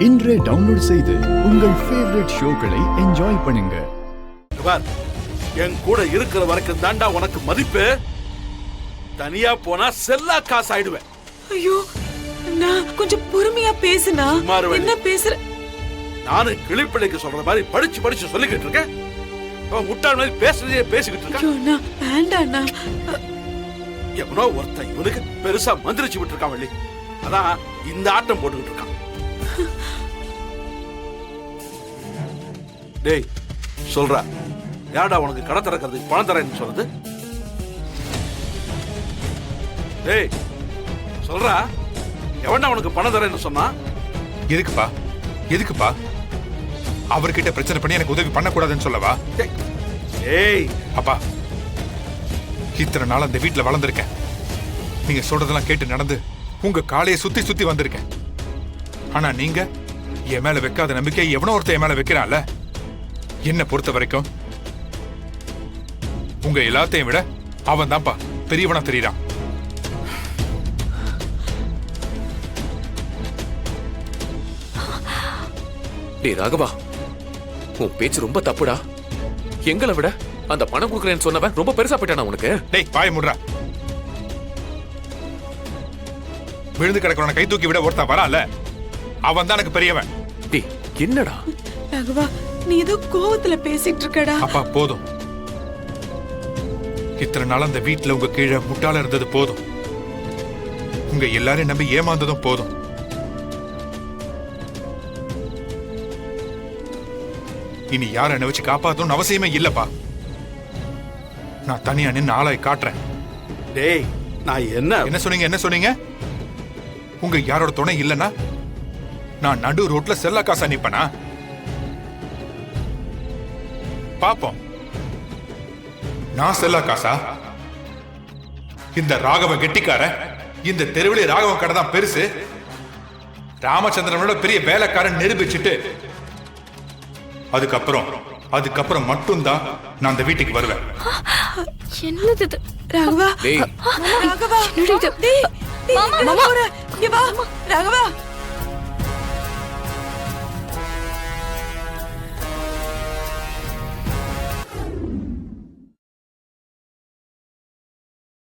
இன்றே டவுன்லோட் செய்து உங்கள் ஃபேவரட் ஷோக்களை என்ஜாய் பண்ணுங்க. என் கூட இருக்கிற வரைக்கும் தாண்டா உனக்கு மதிப்பு. தனியா போனா செல்லா காசு ஆயிடுவேன். ஐயோ, நான் கொஞ்சம் பொறுமையா பேசுனா. என்ன பேசுற? நானும் கிளிப்பிள்ளைக்கு சொல்ற மாதிரி படிச்சு படிச்சு சொல்லிக்கிட்டு இருக்கேன். முட்டாள் மாதிரி பேசுறதே பேசிக்கிட்டு இருக்கேன். வேண்டாண்ணா. எவனோ ஒருத்தன் இவனுக்கு பெருசா மந்திரிச்சு விட்டு இருக்கான் வள்ளி. அதான் இந்த ஆட்டம் போட்டுக்கிட்டு இருக்கான். டேய் சொல்றா, யாடா உனக்கு கடை திறக்கிறதுக்கு பணம் தரேன்னு சொல்றது? டேய் சொல்றா, எவன்டா உனக்கு பணம் தரேன்னு சொன்னா? எதுக்குப்பா எதுக்குப்பா? அவர்கிட்ட பிரச்சனை பண்ணி எனக்கு உதவி பண்ணக்கூடாதுன்னு சொல்லவா? ஏய் அப்பா, இத்தனை நாள் அந்த வீட்டுல வளர்ந்துருக்கேன். நீங்க சொல்றதெல்லாம் கேட்டு நடந்து உங்க காலையை சுத்தி சுத்தி வந்திருக்கேன். ஆனா நீங்க என் மேல வைக்காத நம்பிக்கை எவனோ ஒருத்தர் என் மேல வைக்கிறான்ல. என்ன பொறுத்த வரைக்கும் உங்க எல்லாத்தையும் விட அவன் தான்ப்பா பெரியவனா தெரியுறான். டேய் ராகவா, உன் பேச்சு ரொம்ப தப்புடா. எங்களை விட அந்த பணம் கொடுக்கறேன்னு சொன்னவன் ரொம்ப பெருசா போயிட்டானா உனக்கு? டேய் பாய முடுறா. விழுந்து கிடக்கிறவன கை தூக்கி விட ஒருத்தன் வரான்ல, அவன் தான் எனக்கு பெரியவன். டேய் என்னடா ராகவா, நீ ஏதோ கோவத்துல பேசிட்டு இருக்கடா. அப்பா போதும். இத்தனை நாள் அந்த வீட்டுல உங்க கீழே முட்டாள இருந்தது போதும். உங்க எல்லாரையும் நம்பி ஏமாந்ததும் போதும். இனி யார என்ன வச்சு காப்பாத்தணும்னு அவசியமே இல்லப்பா. நான் தனியா நின்று ஆளாய் காட்டுறேன். டேய் நான் என்ன சொன்னீங்க? உங்க யாரோட துணை இல்லைன்னா நான் நடு ரோட்ல செல்லா காசா நிப்பனா? பாப்போம். நான் செல்லா காசா? இந்த ராகவ கெட்டிக்கார, இந்த தெருவிலே ராகவ கடை தான் பெருசு. ராமச்சந்திரனோட பெரிய வேலைக்காரன் நிரூபிச்சுட்டு அதுக்கப்புறம் மட்டும்தான் நான் அந்த வீட்டுக்கு வருவேன். என்னது இது? ராகவா, டேய் ராகவா, என்னடி இது? டேய், மாமா, மாமா, இங்க வா. ராகவா,